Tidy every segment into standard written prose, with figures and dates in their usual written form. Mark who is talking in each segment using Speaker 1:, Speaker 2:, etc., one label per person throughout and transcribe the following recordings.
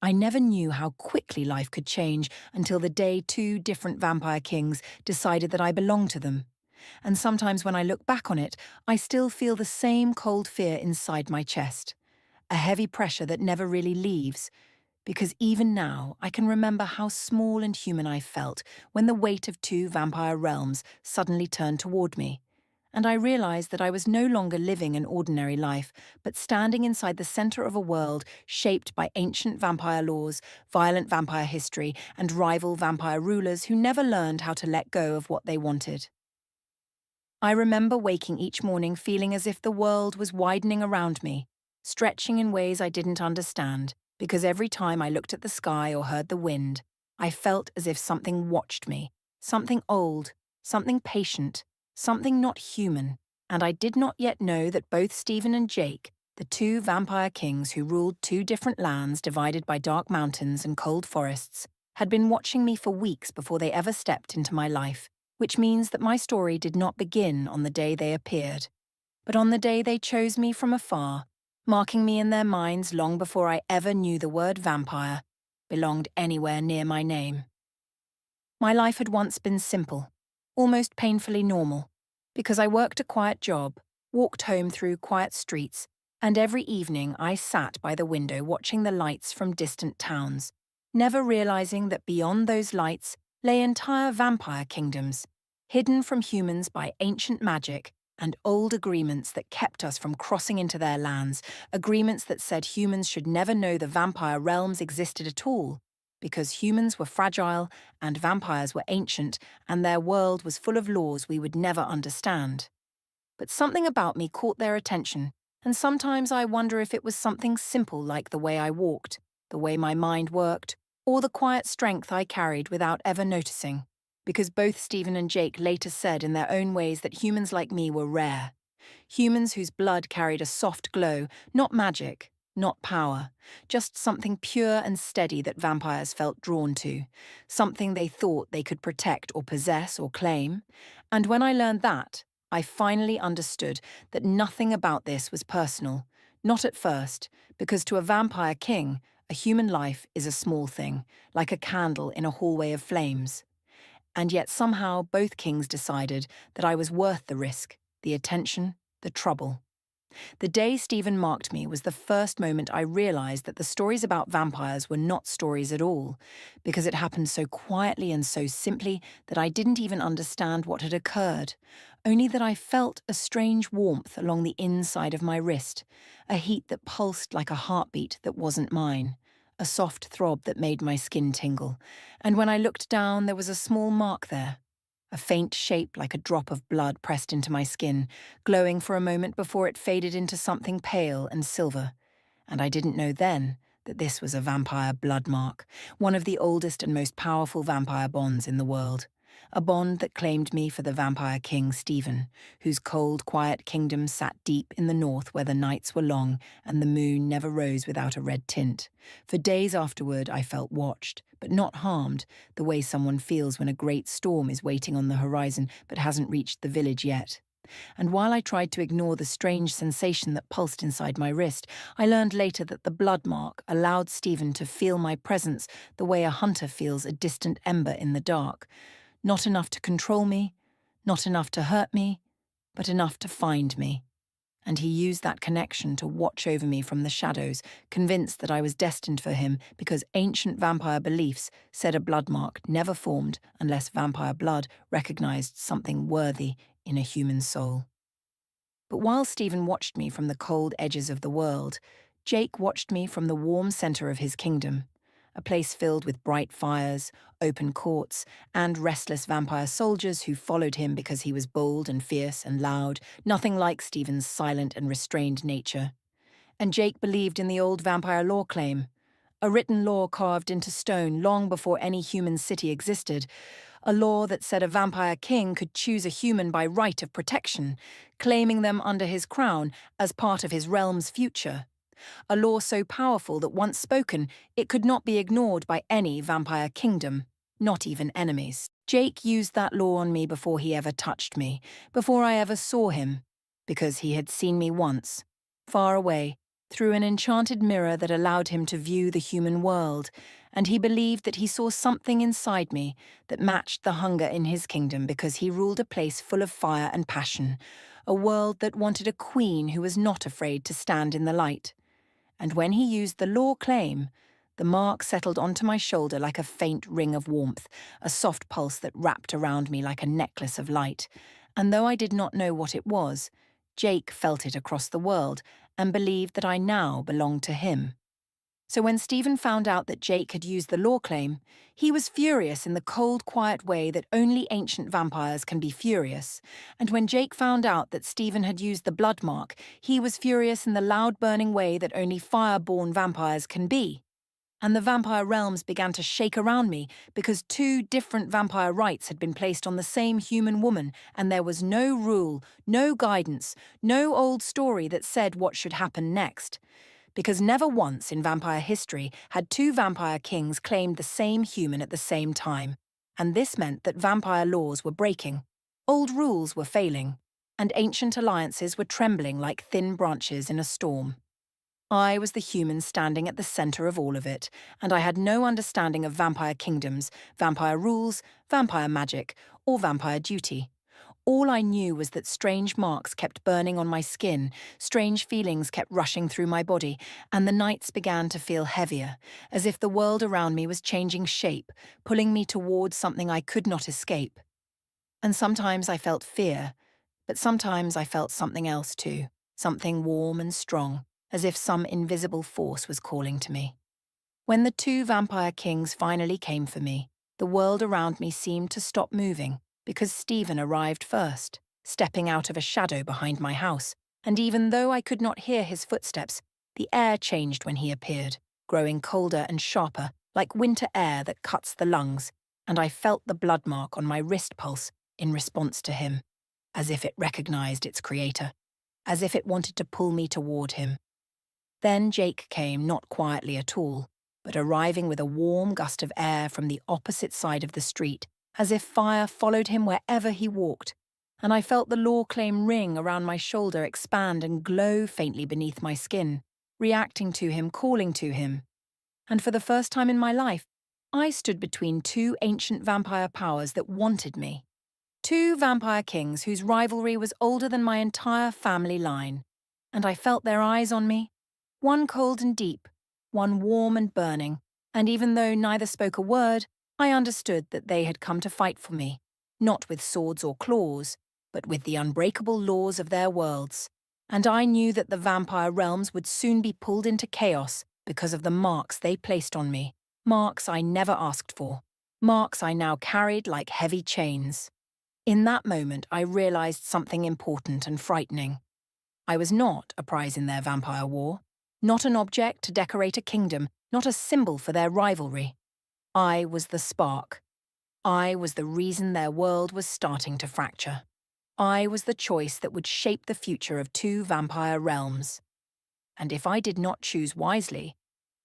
Speaker 1: I never knew how quickly life could change until the day two different vampire kings decided that I belonged to them. And sometimes when I look back on it, I still feel the same cold fear inside my chest, a heavy pressure that never really leaves, because even now I can remember how small and human I felt when the weight of two vampire realms suddenly turned toward me. And I realized that I was no longer living an ordinary life, but standing inside the center of a world shaped by ancient vampire laws, violent vampire history, and rival vampire rulers who never learned how to let go of what they wanted. I remember waking each morning feeling as if the world was widening around me, stretching in ways I didn't understand, because every time I looked at the sky or heard the wind, I felt as if something watched me, something old, something patient, something not human, and I did not yet know that both Stephen and Jake, the two vampire kings who ruled two different lands divided by dark mountains and cold forests, had been watching me for weeks before they ever stepped into my life, which means that my story did not begin on the day they appeared, but on the day they chose me from afar, marking me in their minds long before I ever knew the word vampire belonged anywhere near my name. My life had once been simple, almost painfully normal, because I worked a quiet job, walked home through quiet streets, and every evening I sat by the window watching the lights from distant towns, never realizing that beyond those lights lay entire vampire kingdoms, hidden from humans by ancient magic and old agreements that kept us from crossing into their lands, agreements that said humans should never know the vampire realms existed at all, because humans were fragile and vampires were ancient and their world was full of laws we would never understand. But something about me caught their attention, and sometimes I wonder if it was something simple like the way I walked, the way my mind worked, or the quiet strength I carried without ever noticing, because both Stephen and Jake later said in their own ways that humans like me were rare. Humans whose blood carried a soft glow, not magic, not power, just something pure and steady that vampires felt drawn to, something they thought they could protect or possess or claim. And when I learned that, I finally understood that nothing about this was personal, not at first, because to a vampire king, a human life is a small thing, like a candle in a hallway of flames. And yet somehow both kings decided that I was worth the risk, the attention, the trouble. The day Stephen marked me was the first moment I realized that the stories about vampires were not stories at all, because it happened so quietly and so simply that I didn't even understand what had occurred, only that I felt a strange warmth along the inside of my wrist, a heat that pulsed like a heartbeat that wasn't mine, a soft throb that made my skin tingle, and when I looked down there was a small mark there, a faint shape like a drop of blood pressed into my skin, glowing for a moment before it faded into something pale and silver. And I didn't know then that this was a vampire blood mark, one of the oldest and most powerful vampire bonds in the world. A bond that claimed me for the vampire king Stephen, whose cold, quiet kingdom sat deep in the north where the nights were long and the moon never rose without a red tint. For days afterward I felt watched, but not harmed, the way someone feels when a great storm is waiting on the horizon but hasn't reached the village yet. And while I tried to ignore the strange sensation that pulsed inside my wrist, I learned later that the blood mark allowed Stephen to feel my presence the way a hunter feels a distant ember in the dark. Not enough to control me, not enough to hurt me, but enough to find me. And he used that connection to watch over me from the shadows, convinced that I was destined for him because ancient vampire beliefs said a blood mark never formed unless vampire blood recognized something worthy in a human soul. But while Stephen watched me from the cold edges of the world, Jake watched me from the warm center of his kingdom, a place filled with bright fires, open courts, and restless vampire soldiers who followed him because he was bold and fierce and loud, nothing like Stephen's silent and restrained nature. And Jake believed in the old vampire law claim, a written law carved into stone long before any human city existed, a law that said a vampire king could choose a human by right of protection, claiming them under his crown as part of his realm's future. A law so powerful that once spoken, it could not be ignored by any vampire kingdom, not even enemies. Jake used that law on me before he ever touched me, before I ever saw him, because he had seen me once, far away, through an enchanted mirror that allowed him to view the human world, and he believed that he saw something inside me that matched the hunger in his kingdom because he ruled a place full of fire and passion, a world that wanted a queen who was not afraid to stand in the light. And when he used the law claim, the mark settled onto my shoulder like a faint ring of warmth, a soft pulse that wrapped around me like a necklace of light. And though I did not know what it was, Jake felt it across the world and believed that I now belonged to him. So when Stephen found out that Jake had used the law claim, he was furious in the cold, quiet way that only ancient vampires can be furious. And when Jake found out that Stephen had used the blood mark, he was furious in the loud, burning way that only fire-born vampires can be. And the vampire realms began to shake around me because two different vampire rites had been placed on the same human woman, and there was no rule, no guidance, no old story that said what should happen next. Because never once in vampire history had two vampire kings claimed the same human at the same time. And this meant that vampire laws were breaking, old rules were failing, and ancient alliances were trembling like thin branches in a storm. I was the human standing at the center of all of it, and I had no understanding of vampire kingdoms, vampire rules, vampire magic, or vampire duty. All I knew was that strange marks kept burning on my skin, strange feelings kept rushing through my body, and the nights began to feel heavier, as if the world around me was changing shape, pulling me towards something I could not escape. And sometimes I felt fear, but sometimes I felt something else too, something warm and strong, as if some invisible force was calling to me. When the two vampire kings finally came for me, the world around me seemed to stop moving, because Stephen arrived first, stepping out of a shadow behind my house, and even though I could not hear his footsteps, the air changed when he appeared, growing colder and sharper, like winter air that cuts the lungs, and I felt the blood mark on my wrist pulse in response to him, as if it recognized its creator, as if it wanted to pull me toward him. Then Jake came, not quietly at all, but arriving with a warm gust of air from the opposite side of the street, as if fire followed him wherever he walked, and I felt the law claim ring around my shoulder expand and glow faintly beneath my skin, reacting to him, calling to him. And for the first time in my life, I stood between two ancient vampire powers that wanted me. Two vampire kings whose rivalry was older than my entire family line. And I felt their eyes on me, one cold and deep, one warm and burning, and even though neither spoke a word, I understood that they had come to fight for me, not with swords or claws, but with the unbreakable laws of their worlds. And I knew that the vampire realms would soon be pulled into chaos because of the marks they placed on me, marks I never asked for, marks I now carried like heavy chains. In that moment, I realized something important and frightening. I was not a prize in their vampire war, not an object to decorate a kingdom, not a symbol for their rivalry. I was the spark. I was the reason their world was starting to fracture. I was the choice that would shape the future of two vampire realms. And if I did not choose wisely,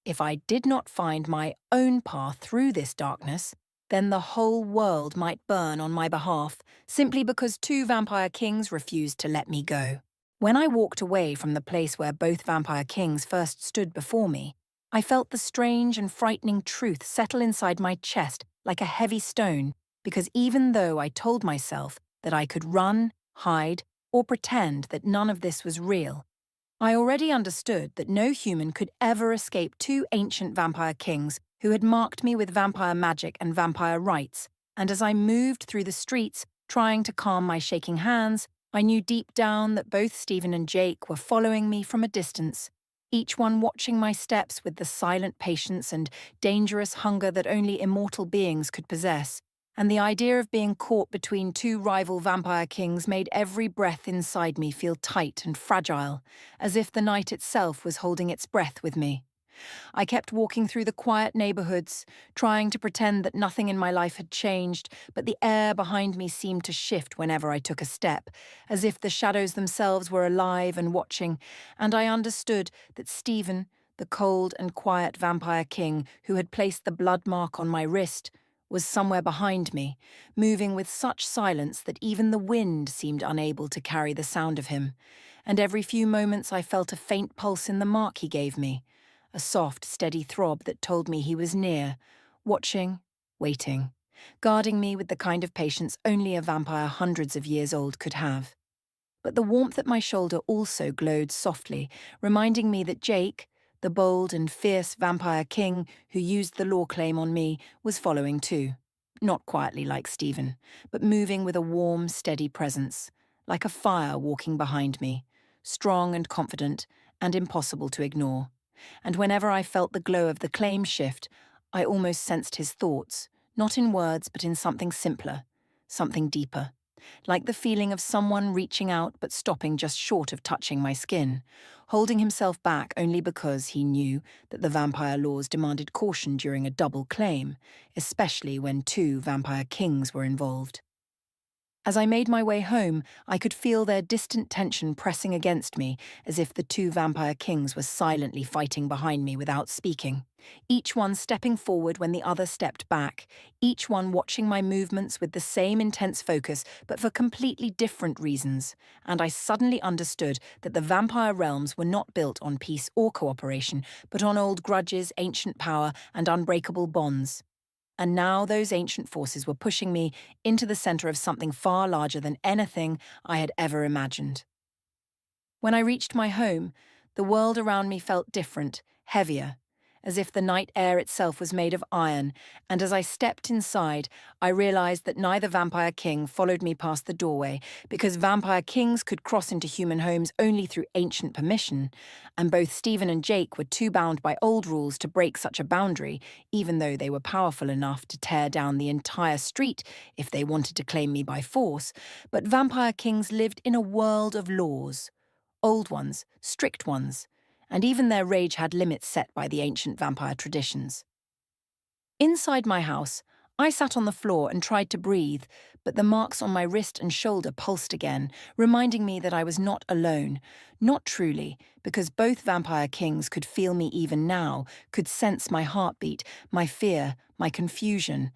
Speaker 1: if I did not find my own path through this darkness, then the whole world might burn on my behalf, simply because two vampire kings refused to let me go. When I walked away from the place where both vampire kings first stood before me, I felt the strange and frightening truth settle inside my chest like a heavy stone, because even though I told myself that I could run, hide, or pretend that none of this was real, I already understood that no human could ever escape two ancient vampire kings who had marked me with vampire magic and vampire rites, and as I moved through the streets, trying to calm my shaking hands, I knew deep down that both Stephen and Jake were following me from a distance, each one watching my steps with the silent patience and dangerous hunger that only immortal beings could possess. And the idea of being caught between two rival vampire kings made every breath inside me feel tight and fragile, as if the night itself was holding its breath with me. I kept walking through the quiet neighborhoods, trying to pretend that nothing in my life had changed, but the air behind me seemed to shift whenever I took a step, as if the shadows themselves were alive and watching, and I understood that Stephen, the cold and quiet vampire king who had placed the blood mark on my wrist, was somewhere behind me, moving with such silence that even the wind seemed unable to carry the sound of him. and every few moments I felt a faint pulse in the mark he gave me, a soft, steady throb that told me he was near, watching, waiting, guarding me with the kind of patience only a vampire hundreds of years old could have. But the warmth at my shoulder also glowed softly, reminding me that Jake, the bold and fierce vampire king who used the law claim on me, was following too. Not quietly like Stephen, but moving with a warm, steady presence, like a fire walking behind me, strong and confident and impossible to ignore. And whenever I felt the glow of the claim shift, I almost sensed his thoughts, not in words but in something simpler, something deeper, like the feeling of someone reaching out but stopping just short of touching my skin, holding himself back only because he knew that the vampire laws demanded caution during a double claim, especially when two vampire kings were involved. As I made my way home, I could feel their distant tension pressing against me, as if the two vampire kings were silently fighting behind me without speaking, each one stepping forward when the other stepped back, each one watching my movements with the same intense focus, but for completely different reasons. And I suddenly understood that the vampire realms were not built on peace or cooperation, but on old grudges, ancient power, and unbreakable bonds. And now those ancient forces were pushing me into the center of something far larger than anything I had ever imagined. When I reached my home, the world around me felt different, heavier, as if the night air itself was made of iron, and as I stepped inside, I realized that neither vampire king followed me past the doorway, because vampire kings could cross into human homes only through ancient permission, and both Stephen and Jake were too bound by old rules to break such a boundary, even though they were powerful enough to tear down the entire street if they wanted to claim me by force. But vampire kings lived in a world of laws. Old ones, strict ones, and even their rage had limits set by the ancient vampire traditions. Inside my house, I sat on the floor and tried to breathe, but the marks on my wrist and shoulder pulsed again, reminding me that I was not alone, not truly, because both vampire kings could feel me even now, could sense my heartbeat, my fear, my confusion,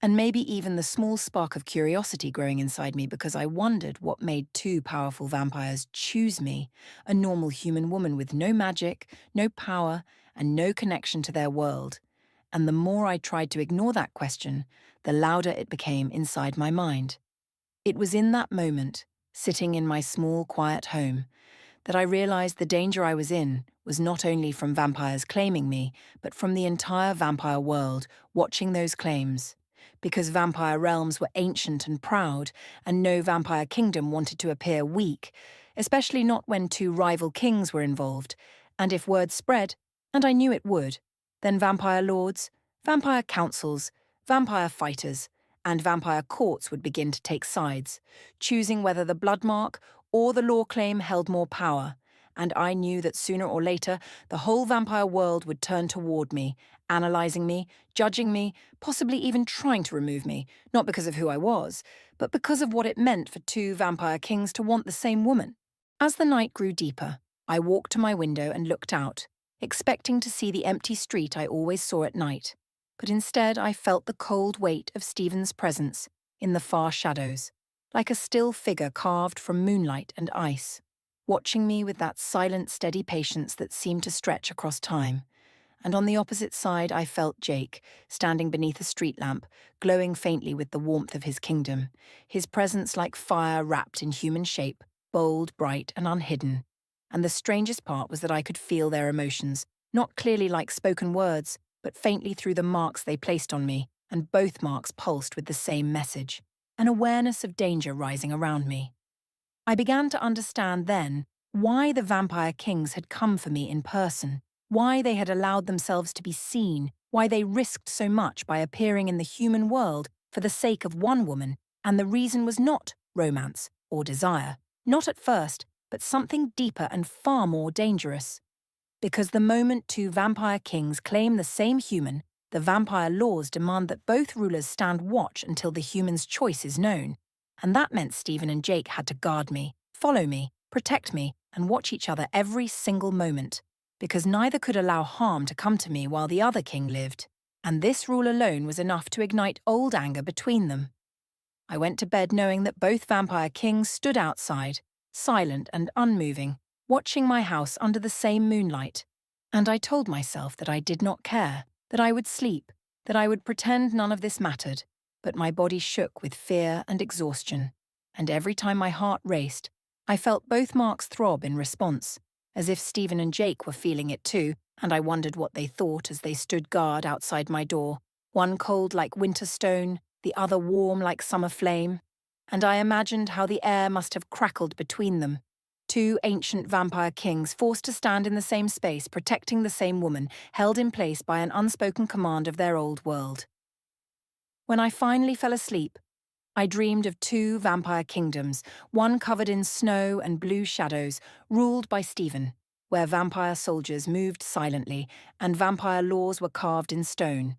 Speaker 1: and maybe even the small spark of curiosity growing inside me because I wondered what made two powerful vampires choose me, a normal human woman with no magic, no power, and no connection to their world. And the more I tried to ignore that question, the louder it became inside my mind. It was in that moment, sitting in my small, quiet home, that I realized the danger I was in was not only from vampires claiming me, but from the entire vampire world watching those claims. Because vampire realms were ancient and proud, and no vampire kingdom wanted to appear weak, especially not when two rival kings were involved. And if word spread, and I knew it would, then vampire lords, vampire councils, vampire fighters, and vampire courts would begin to take sides, choosing whether the blood mark or the law claim held more power. And I knew that sooner or later, the whole vampire world would turn toward me, analyzing me, judging me, possibly even trying to remove me, not because of who I was, but because of what it meant for two vampire kings to want the same woman. As the night grew deeper, I walked to my window and looked out, expecting to see the empty street I always saw at night. But instead I felt the cold weight of Stephen's presence in the far shadows, like a still figure carved from moonlight and ice, watching me with that silent, steady patience that seemed to stretch across time. And on the opposite side I felt Jake, standing beneath a street lamp, glowing faintly with the warmth of his kingdom, his presence like fire wrapped in human shape, bold, bright, and unhidden. And the strangest part was that I could feel their emotions, not clearly like spoken words, but faintly through the marks they placed on me, and both marks pulsed with the same message, an awareness of danger rising around me. I began to understand then why the vampire kings had come for me in person, why they had allowed themselves to be seen, why they risked so much by appearing in the human world for the sake of one woman, and the reason was not romance or desire, not at first, but something deeper and far more dangerous. Because the moment two vampire kings claim the same human, the vampire laws demand that both rulers stand watch until the human's choice is known. And that meant Stephen and Jake had to guard me, follow me, protect me, and watch each other every single moment, because neither could allow harm to come to me while the other king lived. And this rule alone was enough to ignite old anger between them. I went to bed knowing that both vampire kings stood outside, silent and unmoving, watching my house under the same moonlight. And I told myself that I did not care, that I would sleep, that I would pretend none of this mattered. But my body shook with fear and exhaustion, and every time my heart raced, I felt both marks throb in response, as if Stephen and Jake were feeling it too, and I wondered what they thought as they stood guard outside my door, one cold like winter stone, the other warm like summer flame. And I imagined how the air must have crackled between them. Two ancient vampire kings forced to stand in the same space, protecting the same woman, held in place by an unspoken command of their old world. When I finally fell asleep, I dreamed of two vampire kingdoms, one covered in snow and blue shadows, ruled by Stephen, where vampire soldiers moved silently and vampire laws were carved in stone,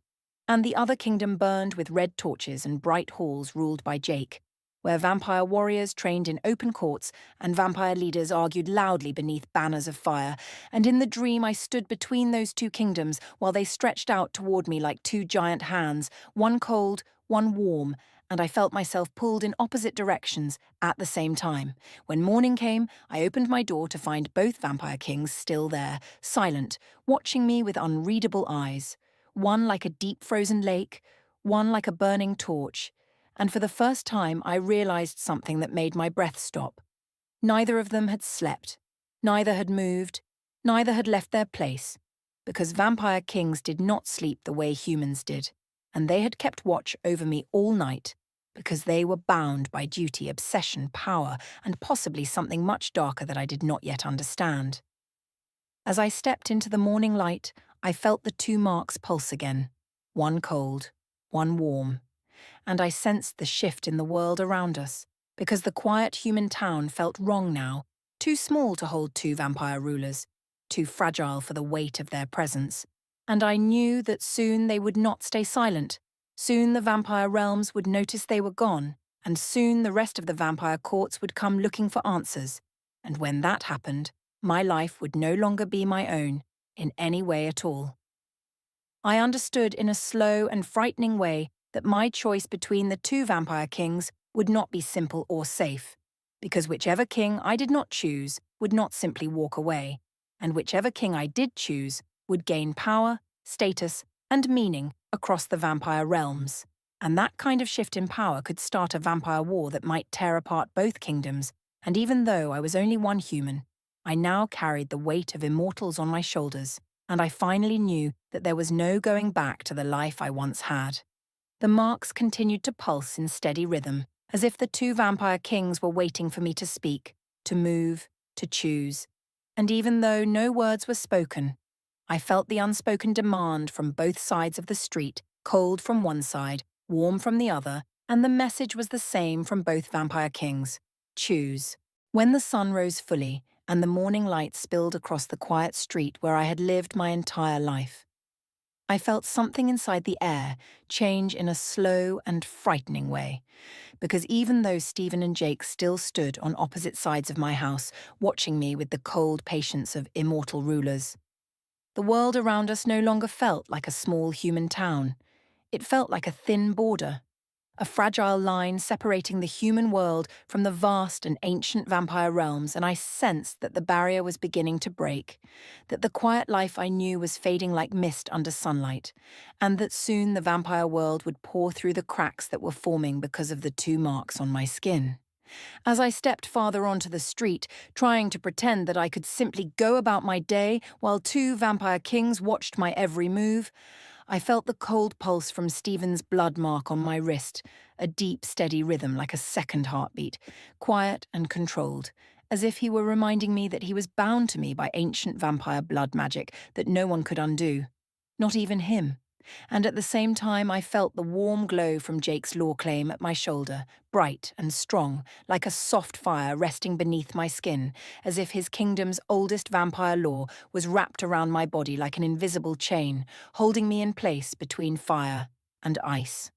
Speaker 1: and the other kingdom burned with red torches and bright halls ruled by Jake, where vampire warriors trained in open courts and vampire leaders argued loudly beneath banners of fire, and in the dream I stood between those two kingdoms while they stretched out toward me like two giant hands, one cold, one warm, and I felt myself pulled in opposite directions at the same time. When morning came, I opened my door to find both vampire kings still there, silent, watching me with unreadable eyes, one like a deep frozen lake, one like a burning torch. And for the first time I realized something that made my breath stop. Neither of them had slept, neither had moved, neither had left their place, because vampire kings did not sleep the way humans did, and they had kept watch over me all night, because they were bound by duty, obsession, power, and possibly something much darker that I did not yet understand. As I stepped into the morning light, I felt the two marks pulse again, one cold, one warm, and I sensed the shift in the world around us, because the quiet human town felt wrong now, too small to hold two vampire rulers, too fragile for the weight of their presence. And I knew that soon they would not stay silent. Soon the vampire realms would notice they were gone, and soon the rest of the vampire courts would come looking for answers. And when that happened, my life would no longer be my own, in any way at all. I understood in a slow and frightening way that my choice between the two vampire kings would not be simple or safe, because whichever king I did not choose would not simply walk away, and whichever king I did choose would gain power, status, and meaning across the vampire realms. And that kind of shift in power could start a vampire war that might tear apart both kingdoms, and even though I was only one human, I now carried the weight of immortals on my shoulders, and I finally knew that there was no going back to the life I once had. The marks continued to pulse in steady rhythm, as if the two vampire kings were waiting for me to speak, to move, to choose. And even though no words were spoken, I felt the unspoken demand from both sides of the street, cold from one side, warm from the other, and the message was the same from both vampire kings: choose. When the sun rose fully, and the morning light spilled across the quiet street where I had lived my entire life, I felt something inside the air change in a slow and frightening way, because even though Stephen and Jake still stood on opposite sides of my house, watching me with the cold patience of immortal rulers, the world around us no longer felt like a small human town. It felt like a thin border, a fragile line separating the human world from the vast and ancient vampire realms, and I sensed that the barrier was beginning to break, that the quiet life I knew was fading like mist under sunlight, and that soon the vampire world would pour through the cracks that were forming because of the two marks on my skin. As I stepped farther onto the street, trying to pretend that I could simply go about my day while two vampire kings watched my every move, I felt the cold pulse from Stephen's blood mark on my wrist, a deep, steady rhythm like a second heartbeat, quiet and controlled, as if he were reminding me that he was bound to me by ancient vampire blood magic that no one could undo, not even him. And at the same time I felt the warm glow from Jake's law claim at my shoulder, bright and strong, like a soft fire resting beneath my skin, as if his kingdom's oldest vampire law was wrapped around my body like an invisible chain, holding me in place between fire and ice.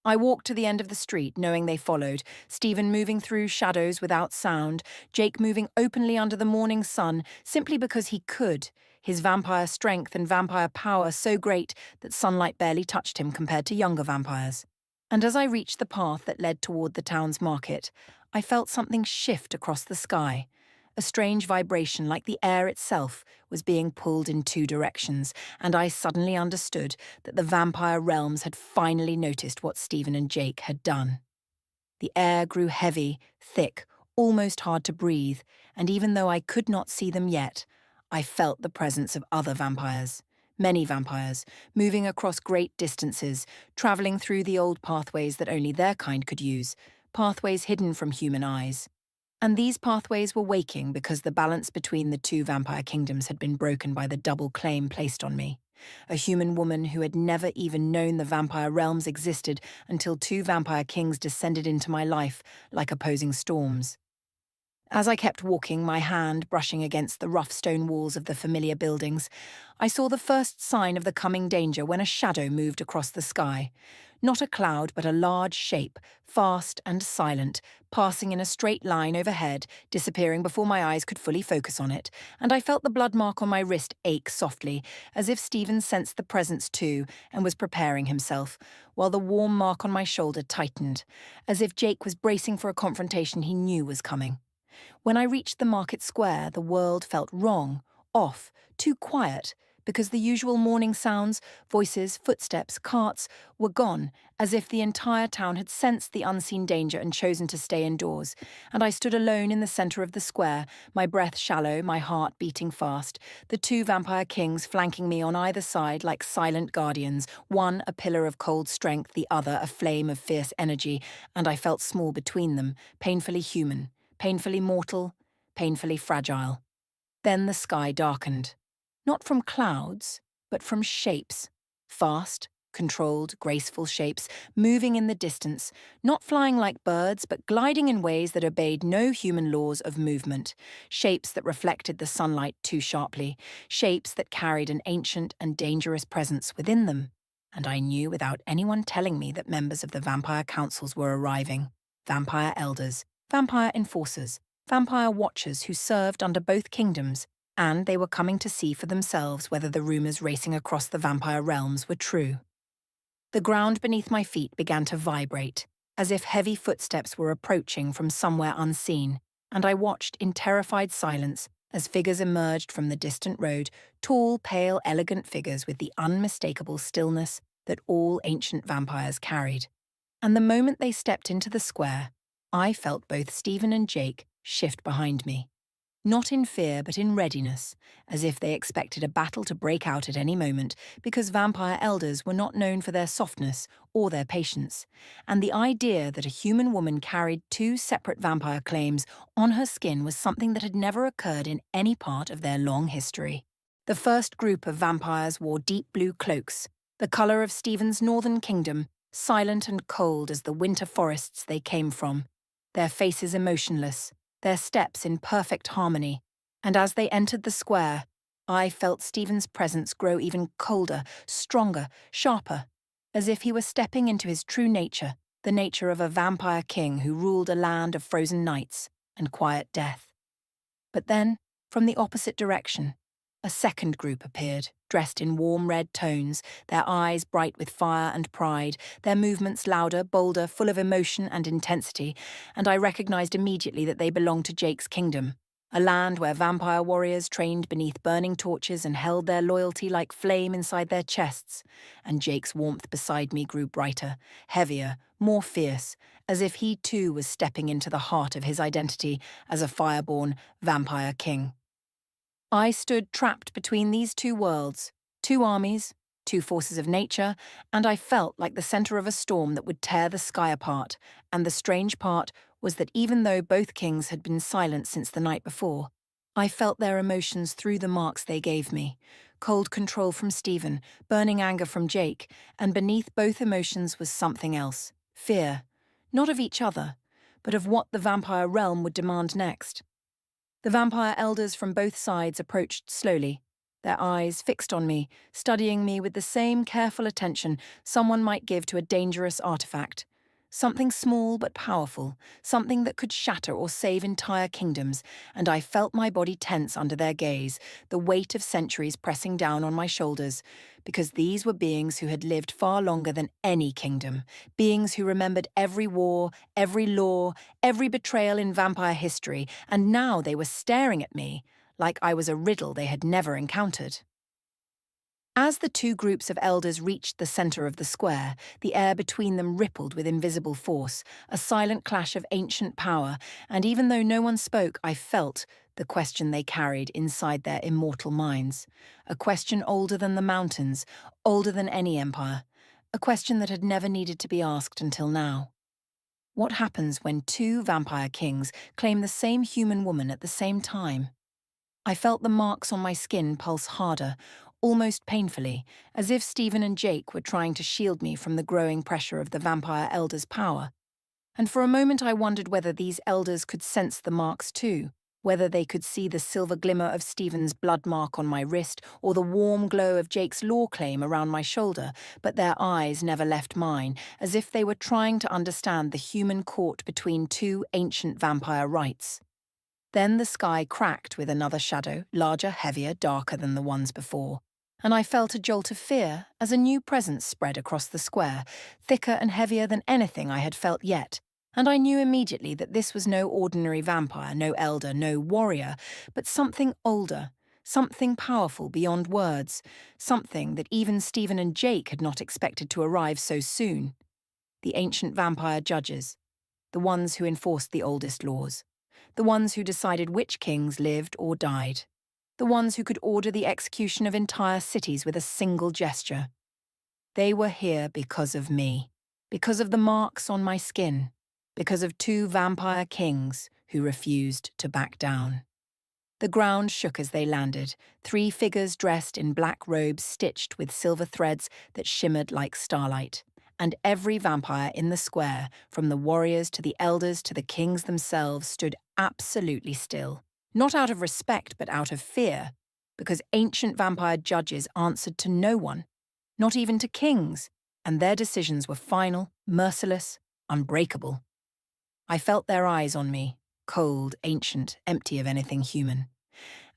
Speaker 1: I walked to the end of the street, knowing they followed, Stephen moving through shadows without sound, Jake moving openly under the morning sun simply because he could, his vampire strength and vampire power so great that sunlight barely touched him compared to younger vampires. And as I reached the path that led toward the town's market, I felt something shift across the sky. A strange vibration, like the air itself, was being pulled in two directions, and I suddenly understood that the vampire realms had finally noticed what Stephen and Jake had done. The air grew heavy, thick, almost hard to breathe, and even though I could not see them yet, I felt the presence of other vampires. Many vampires, moving across great distances, travelling through the old pathways that only their kind could use, pathways hidden from human eyes. And these pathways were waking because the balance between the two vampire kingdoms had been broken by the double claim placed on me. A human woman who had never even known the vampire realms existed until two vampire kings descended into my life like opposing storms. As I kept walking, my hand brushing against the rough stone walls of the familiar buildings, I saw the first sign of the coming danger when a shadow moved across the sky. Not a cloud, but a large shape, fast and silent, passing in a straight line overhead, disappearing before my eyes could fully focus on it, and I felt the blood mark on my wrist ache softly, as if Stephen sensed the presence too and was preparing himself, while the warm mark on my shoulder tightened, as if Jake was bracing for a confrontation he knew was coming. When I reached the market square, the world felt wrong, off, too quiet, because the usual morning sounds, voices, footsteps, carts, were gone, as if the entire town had sensed the unseen danger and chosen to stay indoors. And I stood alone in the centre of the square, my breath shallow, my heart beating fast, the two vampire kings flanking me on either side like silent guardians, one a pillar of cold strength, the other a flame of fierce energy, and I felt small between them, painfully human. Painfully mortal, painfully fragile. Then the sky darkened. Not from clouds, but from shapes. Fast, controlled, graceful shapes, moving in the distance, not flying like birds, but gliding in ways that obeyed no human laws of movement. Shapes that reflected the sunlight too sharply. Shapes that carried an ancient and dangerous presence within them. And I knew without anyone telling me that members of the vampire councils were arriving. Vampire elders. Vampire enforcers, vampire watchers who served under both kingdoms, and they were coming to see for themselves whether the rumours racing across the vampire realms were true. The ground beneath my feet began to vibrate, as if heavy footsteps were approaching from somewhere unseen, and I watched in terrified silence as figures emerged from the distant road, tall, pale, elegant figures with the unmistakable stillness that all ancient vampires carried. And the moment they stepped into the square, I felt both Stephen and Jake shift behind me. Not in fear, but in readiness, as if they expected a battle to break out at any moment, because vampire elders were not known for their softness or their patience. And the idea that a human woman carried two separate vampire claims on her skin was something that had never occurred in any part of their long history. The first group of vampires wore deep blue cloaks, the colour of Stephen's northern kingdom, silent and cold as the winter forests they came from, their faces emotionless, their steps in perfect harmony, and as they entered the square, I felt Stephen's presence grow even colder, stronger, sharper, as if he were stepping into his true nature, the nature of a vampire king who ruled a land of frozen nights and quiet death. But then, from the opposite direction, a second group appeared, dressed in warm red tones, their eyes bright with fire and pride, their movements louder, bolder, full of emotion and intensity, and I recognized immediately that they belonged to Jake's kingdom, a land where vampire warriors trained beneath burning torches and held their loyalty like flame inside their chests, and Jake's warmth beside me grew brighter, heavier, more fierce, as if he too was stepping into the heart of his identity as a fireborn vampire king. I stood trapped between these two worlds, two armies, two forces of nature, and I felt like the centre of a storm that would tear the sky apart, and the strange part was that even though both kings had been silent since the night before, I felt their emotions through the marks they gave me, cold control from Stephen, burning anger from Jake, and beneath both emotions was something else, fear, not of each other, but of what the vampire realm would demand next. The vampire elders from both sides approached slowly, their eyes fixed on me, studying me with the same careful attention someone might give to a dangerous artifact. Something small but powerful, something that could shatter or save entire kingdoms, and I felt my body tense under their gaze, the weight of centuries pressing down on my shoulders, because these were beings who had lived far longer than any kingdom, beings who remembered every war, every law, every betrayal in vampire history, and now they were staring at me like I was a riddle they had never encountered. As the two groups of elders reached the center of the square, the air between them rippled with invisible force, a silent clash of ancient power, and even though no one spoke, I felt the question they carried inside their immortal minds. A question older than the mountains, older than any empire. A question that had never needed to be asked until now. What happens when two vampire kings claim the same human woman at the same time? I felt the marks on my skin pulse harder, almost painfully, as if Stephen and Jake were trying to shield me from the growing pressure of the vampire elders' power. And for a moment I wondered whether these elders could sense the marks too, whether they could see the silver glimmer of Stephen's blood mark on my wrist or the warm glow of Jake's law claim around my shoulder, but their eyes never left mine, as if they were trying to understand the human court between two ancient vampire rites. Then the sky cracked with another shadow, larger, heavier, darker than the ones before, and I felt a jolt of fear as a new presence spread across the square, thicker and heavier than anything I had felt yet, and I knew immediately that this was no ordinary vampire, no elder, no warrior, but something older, something powerful beyond words, something that even Stephen and Jake had not expected to arrive so soon. The ancient vampire judges, the ones who enforced the oldest laws. The ones who decided which kings lived or died. The ones who could order the execution of entire cities with a single gesture. They were here because of me, because of the marks on my skin, because of two vampire kings who refused to back down. The ground shook as they landed, three figures dressed in black robes stitched with silver threads that shimmered like starlight. And every vampire in the square, from the warriors to the elders to the kings themselves, stood absolutely still. Not out of respect, but out of fear, because ancient vampire judges answered to no one, not even to kings, and their decisions were final, merciless, unbreakable. I felt their eyes on me, cold, ancient, empty of anything human.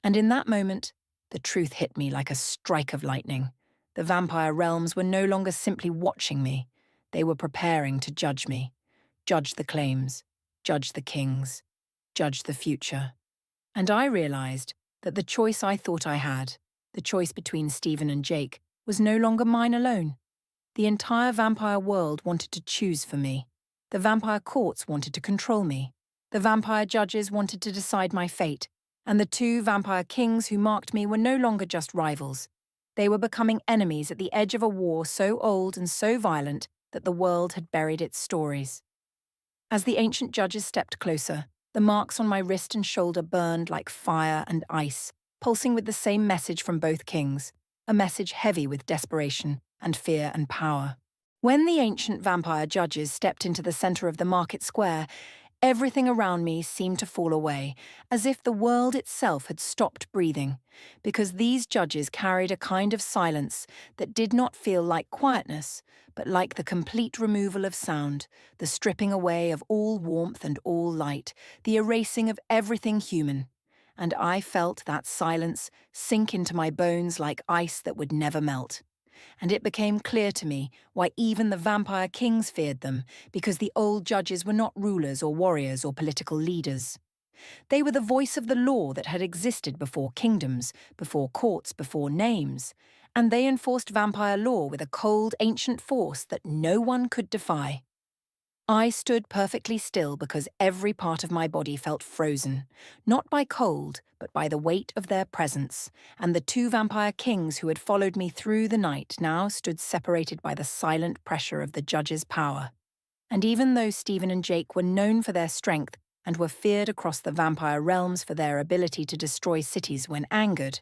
Speaker 1: And in that moment, the truth hit me like a strike of lightning. The vampire realms were no longer simply watching me. They were preparing to judge me. Judge the claims. Judge the kings. Judge the future. And I realized that the choice I thought I had, the choice between Stephen and Jake, was no longer mine alone. The entire vampire world wanted to choose for me. The vampire courts wanted to control me. The vampire judges wanted to decide my fate. And the two vampire kings who marked me were no longer just rivals. They were becoming enemies at the edge of a war so old and so violent that the world had buried its stories. As the ancient judges stepped closer, the marks on my wrist and shoulder burned like fire and ice, pulsing with the same message from both kings, a message heavy with desperation and fear and power. When the ancient vampire judges stepped into the center of the market square, everything around me seemed to fall away, as if the world itself had stopped breathing, because these judges carried a kind of silence that did not feel like quietness, but like the complete removal of sound, the stripping away of all warmth and all light, the erasing of everything human. And I felt that silence sink into my bones like ice that would never melt. And it became clear to me why even the vampire kings feared them, because the old judges were not rulers or warriors or political leaders. They were the voice of the law that had existed before kingdoms, before courts, before names, and they enforced vampire law with a cold, ancient force that no one could defy. I stood perfectly still because every part of my body felt frozen, not by cold, but by the weight of their presence, and the two vampire kings who had followed me through the night now stood separated by the silent pressure of the judge's power. And even though Stephen and Jake were known for their strength and were feared across the vampire realms for their ability to destroy cities when angered,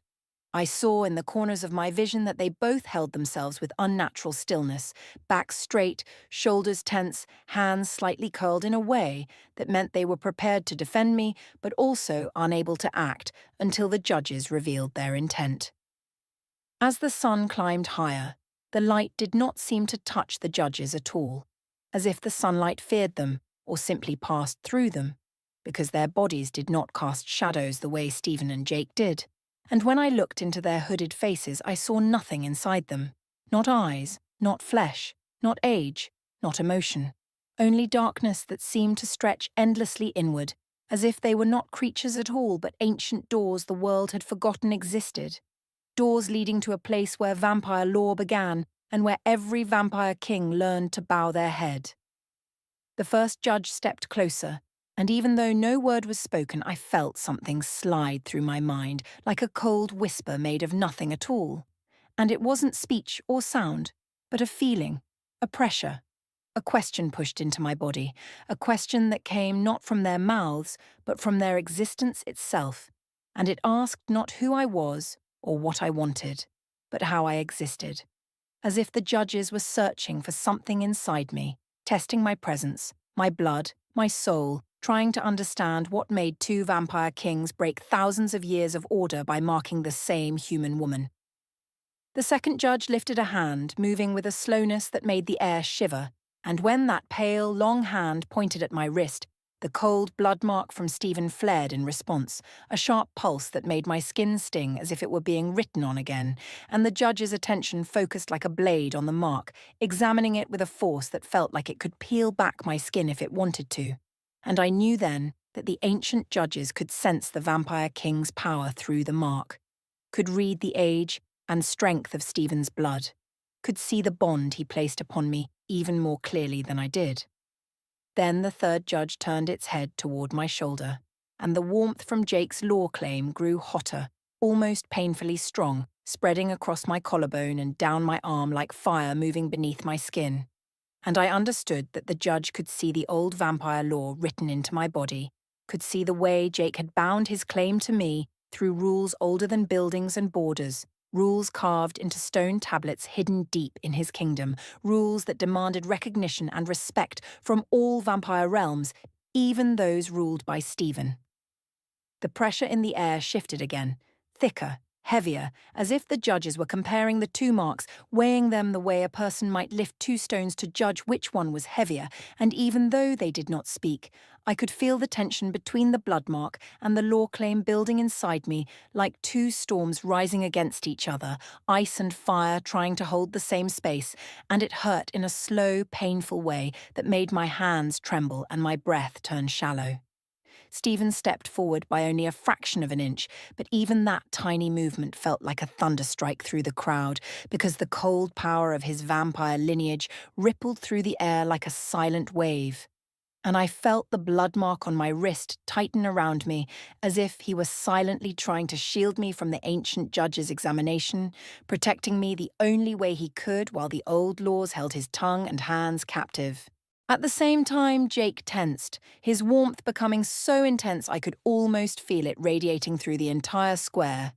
Speaker 1: I saw in the corners of my vision that they both held themselves with unnatural stillness, backs straight, shoulders tense, hands slightly curled in a way that meant they were prepared to defend me, but also unable to act until the judges revealed their intent. As the sun climbed higher, the light did not seem to touch the judges at all, as if the sunlight feared them or simply passed through them, because their bodies did not cast shadows the way Stephen and Jake did. And when I looked into their hooded faces, I saw nothing inside them. Not eyes, not flesh, not age, not emotion. Only darkness that seemed to stretch endlessly inward, as if they were not creatures at all but ancient doors the world had forgotten existed. Doors leading to a place where vampire lore began and where every vampire king learned to bow their head. The first judge stepped closer, and even though no word was spoken, I felt something slide through my mind, like a cold whisper made of nothing at all. And it wasn't speech or sound, but a feeling, a pressure, a question pushed into my body, a question that came not from their mouths, but from their existence itself. And it asked not who I was or what I wanted, but how I existed. As if the judges were searching for something inside me, testing my presence, my blood, my soul, trying to understand what made two vampire kings break thousands of years of order by marking the same human woman. The second judge lifted a hand, moving with a slowness that made the air shiver, and when that pale, long hand pointed at my wrist, the cold blood mark from Stephen flared in response, a sharp pulse that made my skin sting as if it were being written on again, and the judge's attention focused like a blade on the mark, examining it with a force that felt like it could peel back my skin if it wanted to. And I knew then that the ancient judges could sense the vampire king's power through the mark, could read the age and strength of Stephen's blood, could see the bond he placed upon me even more clearly than I did. Then the third judge turned its head toward my shoulder, and the warmth from Jake's law claim grew hotter, almost painfully strong, spreading across my collarbone and down my arm like fire moving beneath my skin. And I understood that the judge could see the old vampire law written into my body, could see the way Jake had bound his claim to me through rules older than buildings and borders, rules carved into stone tablets hidden deep in his kingdom, rules that demanded recognition and respect from all vampire realms, even those ruled by Stephen. The pressure in the air shifted again, thicker, heavier, as if the judges were comparing the two marks, weighing them the way a person might lift two stones to judge which one was heavier, and even though they did not speak, I could feel the tension between the blood mark and the law claim building inside me like two storms rising against each other, ice and fire trying to hold the same space, and it hurt in a slow, painful way that made my hands tremble and my breath turn shallow. Stephen stepped forward by only a fraction of an inch, but even that tiny movement felt like a thunderstrike through the crowd, because the cold power of his vampire lineage rippled through the air like a silent wave. And I felt the blood mark on my wrist tighten around me, as if he was silently trying to shield me from the ancient judge's examination, protecting me the only way he could while the old laws held his tongue and hands captive. At the same time, Jake tensed, his warmth becoming so intense I could almost feel it radiating through the entire square.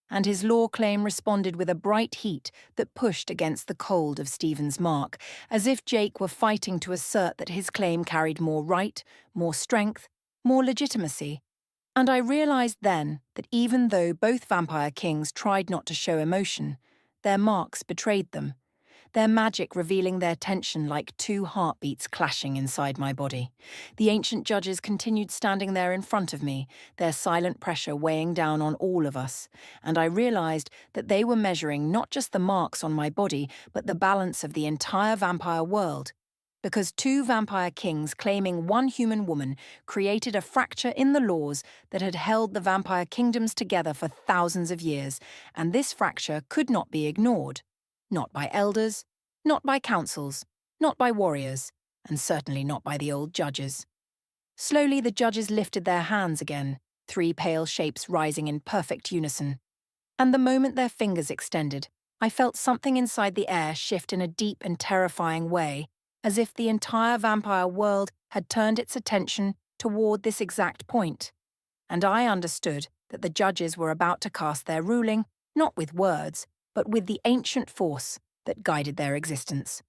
Speaker 1: And his law claim responded with a bright heat that pushed against the cold of Stephen's mark, as if Jake were fighting to assert that his claim carried more right, more strength, more legitimacy. And I realized then that even though both vampire kings tried not to show emotion, their marks betrayed them, their magic revealing their tension like two heartbeats clashing inside my body. The ancient judges continued standing there in front of me, their silent pressure weighing down on all of us, and I realized that they were measuring not just the marks on my body, but the balance of the entire vampire world. Because two vampire kings claiming one human woman created a fracture in the laws that had held the vampire kingdoms together for thousands of years, and this fracture could not be ignored. Not by elders, not by councils, not by warriors, and certainly not by the old judges. Slowly the judges lifted their hands again, three pale shapes rising in perfect unison. And the moment their fingers extended, I felt something inside the air shift in a deep and terrifying way, as if the entire vampire world had turned its attention toward this exact point. And I understood that the judges were about to cast their ruling, not with words, but with the ancient force that guided their existence.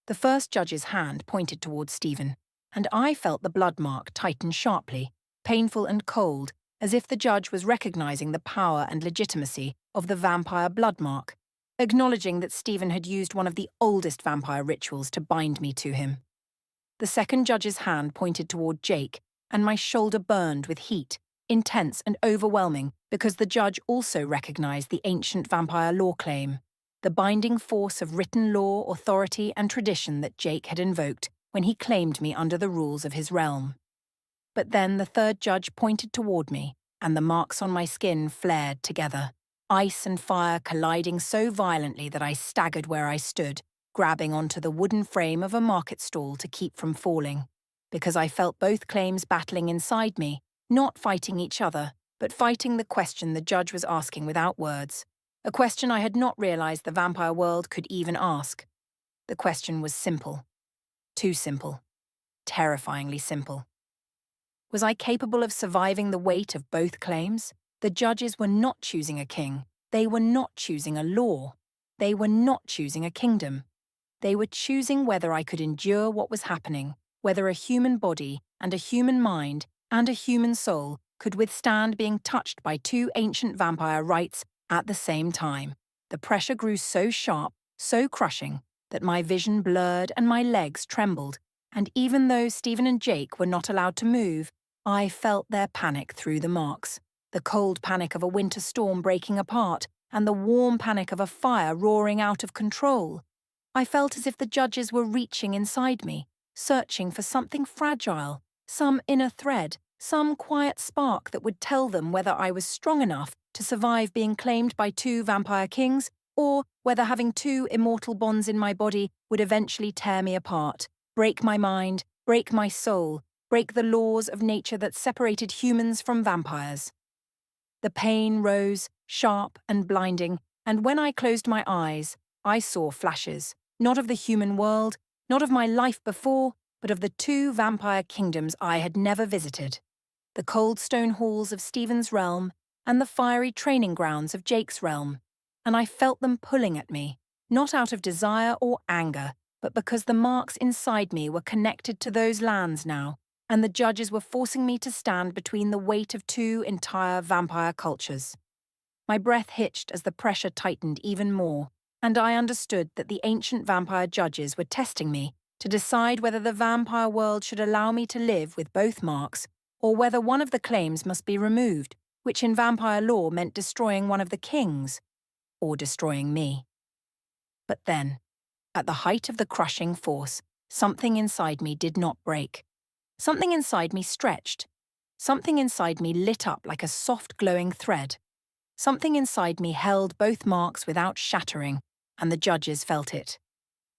Speaker 1: The first judge's hand pointed towards Stephen, and I felt the blood mark tighten sharply, painful and cold, as if the judge was recognizing the power and legitimacy of the vampire blood mark, acknowledging that Stephen had used one of the oldest vampire rituals to bind me to him. The second judge's hand pointed toward Jake, and my shoulder burned with heat, intense and overwhelming, because the judge also recognized the ancient vampire law claim. the binding force of written law, authority, and tradition that Jake had invoked when he claimed me under the rules of his realm. But then the third judge pointed toward me, and the marks on my skin flared together, ice and fire colliding so violently that I staggered where I stood, grabbing onto the wooden frame of a market stall to keep from falling, because I felt both claims battling inside me, not fighting each other, but fighting the question the judge was asking without words, a question I had not realized the vampire world could even ask. The question was simple. Too simple. Terrifyingly simple. Was I capable of surviving the weight of both claims? The judges were not choosing a king. They were not choosing a law. They were not choosing a kingdom. They were choosing whether I could endure what was happening, whether a human body and a human mind and a human soul could withstand being touched by two ancient vampire rites at the same time. The pressure grew so sharp, so crushing, that my vision blurred and my legs trembled, and even though Stephen and Jake were not allowed to move, I felt their panic through the marks, the cold panic of a winter storm breaking apart, and the warm panic of a fire roaring out of control. I felt as if the judges were reaching inside me, searching for something fragile, some inner thread, some quiet spark that would tell them whether I was strong enough to survive being claimed by two vampire kings, or whether having two immortal bonds in my body would eventually tear me apart, break my mind, break my soul, break the laws of nature that separated humans from vampires. The pain rose, sharp and blinding, and when I closed my eyes, I saw flashes, not of the human world, not of my life before, but of the two vampire kingdoms I had never visited. The cold stone halls of Stephen's realm and the fiery training grounds of Jake's realm, and I felt them pulling at me, not out of desire or anger, but because the marks inside me were connected to those lands now, and the judges were forcing me to stand between the weight of two entire vampire cultures. My breath hitched as the pressure tightened even more, and I understood that the ancient vampire judges were testing me to decide whether the vampire world should allow me to live with both marks, or whether one of the claims must be removed, which in vampire law meant destroying one of the kings, or destroying me. But then, at the height of the crushing force, something inside me did not break. Something inside me stretched. Something inside me lit up like a soft glowing thread. Something inside me held both marks without shattering, and the judges felt it.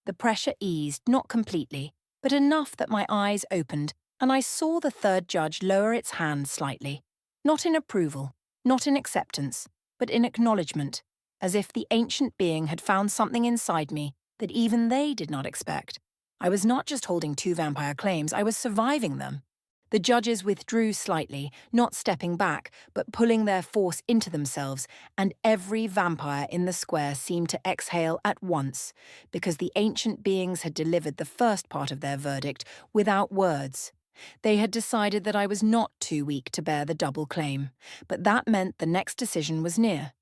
Speaker 1: The pressure eased, not completely, but enough that my eyes opened, and I saw the third judge lower its hand slightly, not in approval, not in acceptance, but in acknowledgement, as if the ancient being had found something inside me that even they did not expect. I was not just holding two vampire claims, I was surviving them. The judges withdrew slightly, not stepping back, but pulling their force into themselves, and every vampire in the square seemed to exhale at once, because the ancient beings had delivered the first part of their verdict without words. They had decided that I was not too weak to bear the double claim, but that meant the next decision was near.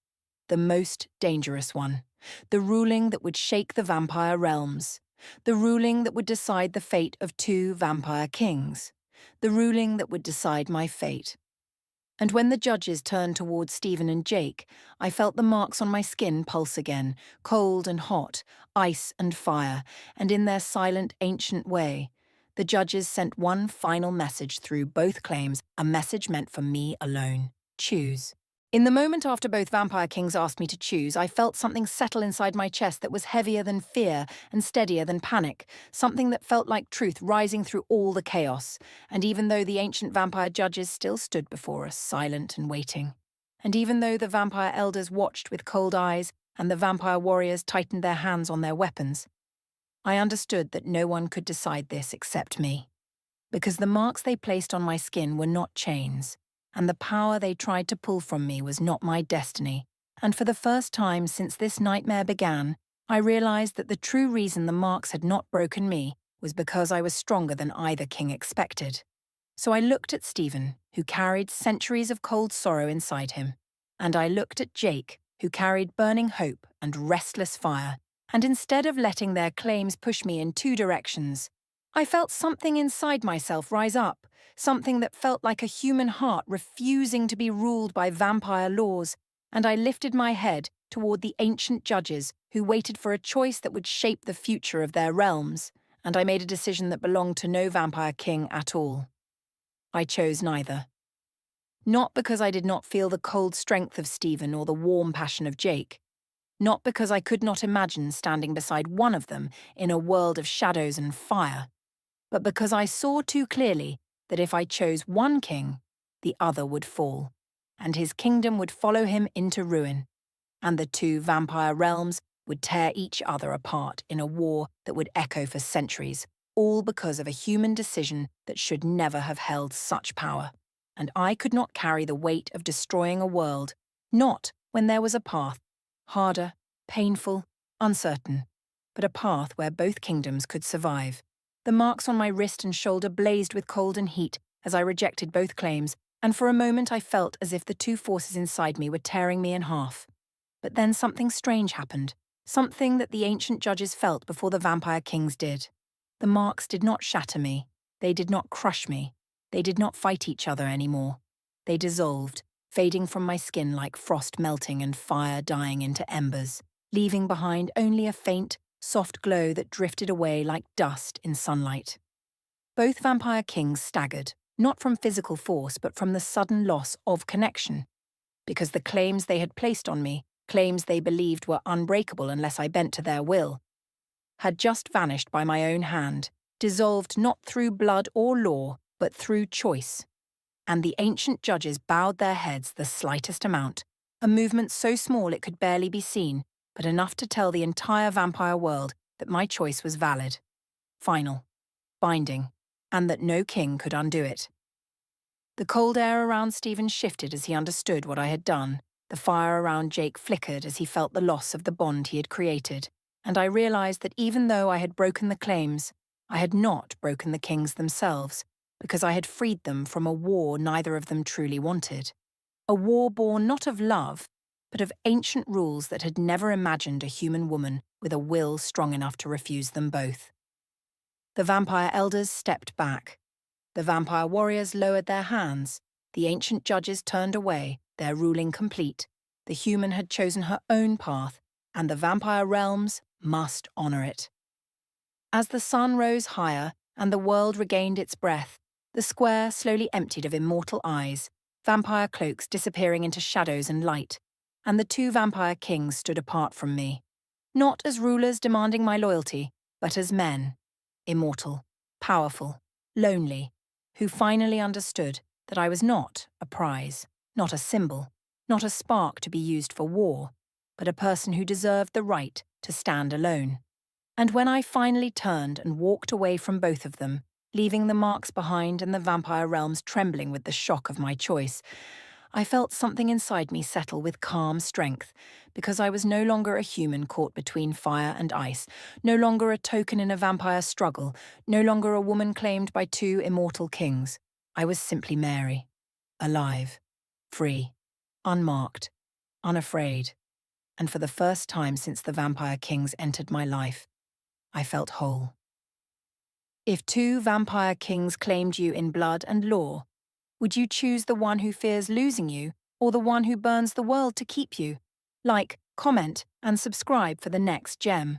Speaker 1: The most dangerous one. The ruling that would shake the vampire realms. The ruling that would decide the fate of two vampire kings. The ruling that would decide my fate. And when the judges turned towards Stephen and Jake, I felt the marks on my skin pulse again, cold and hot, ice and fire, and in their silent, ancient way, the judges sent one final message through both claims, a message meant for me alone. Choose. In the moment after both vampire kings asked me to choose, I felt something settle inside my chest that was heavier than fear and steadier than panic, something that felt like truth rising through all the chaos. And even though the ancient vampire judges still stood before us, silent and waiting, and even though the vampire elders watched with cold eyes and the vampire warriors tightened their hands on their weapons, I understood that no one could decide this except me, because the marks they placed on my skin were not chains, and the power they tried to pull from me was not my destiny. And for the first time since this nightmare began, I realized that the true reason the marks had not broken me was because I was stronger than either king expected. So I looked at Stephen, who carried centuries of cold sorrow inside him, and I looked at Jake, who carried burning hope and restless fire, and instead of letting their claims push me in two directions, I felt something inside myself rise up, something that felt like a human heart refusing to be ruled by vampire laws, and I lifted my head, toward the ancient judges who waited for a choice that would shape the future of their realms, and I made a decision that belonged to no vampire king at all. I chose neither. Not because I did not feel the cold strength of Stephen or the warm passion of Jake. Not because I could not imagine standing beside one of them in a world of shadows and fire, but because I saw too clearly that if I chose one king, the other would fall, and his kingdom would follow him into ruin, and the two vampire realms would tear each other apart in a war that would echo for centuries, all because of a human decision that should never have held such power. And I could not carry the weight of destroying a world, not when there was a path, harder, painful, uncertain, but a path where both kingdoms could survive. The marks on my wrist and shoulder blazed with cold and heat as I rejected both claims, and for a moment I felt as if the two forces inside me were tearing me in half. But then something strange happened, something that the ancient judges felt before the vampire kings did. The marks did not shatter me, they did not crush me, they did not fight each other anymore. They dissolved, fading from my skin like frost melting and fire dying into embers, leaving behind only a faint, soft glow that drifted away like dust in sunlight. Both vampire kings staggered, not from physical force but from the sudden loss of connection, because the claims they had placed on me, claims they believed were unbreakable unless I bent to their will, had just vanished by my own hand, dissolved not through blood or law, but through choice. And the ancient judges bowed their heads the slightest amount, a movement so small it could barely be seen, but enough to tell the entire vampire world that my choice was valid, final, binding, and that no king could undo it. The cold air around Stephen shifted as he understood what I had done. The fire around Jake flickered as he felt the loss of the bond he had created, and I realized that even though I had broken the claims, I had not broken the kings themselves, because I had freed them from a war neither of them truly wanted. A war born not of love, but of ancient rules that had never imagined a human woman with a will strong enough to refuse them both. The vampire elders stepped back. The vampire warriors lowered their hands. The ancient judges turned away, their ruling complete. The human had chosen her own path, and the vampire realms must honor it. As the sun rose higher and the world regained its breath, the square slowly emptied of immortal eyes, vampire cloaks disappearing into shadows and light, and the two vampire kings stood apart from me, not as rulers demanding my loyalty, but as men, immortal, powerful, lonely, who finally understood that I was not a prize, not a symbol, not a spark to be used for war, but a person who deserved the right to stand alone. And when I finally turned and walked away from both of them, leaving the marks behind and the vampire realms trembling with the shock of my choice, I felt something inside me settle with calm strength, because I was no longer a human caught between fire and ice, no longer a token in a vampire struggle, no longer a woman claimed by two immortal kings. I was simply Mary, alive, free, unmarked, unafraid. And for the first time since the vampire kings entered my life, I felt whole. If two vampire kings claimed you in blood and law, would you choose the one who fears losing you or the one who burns the world to keep you? Like, comment, and subscribe for the next gem.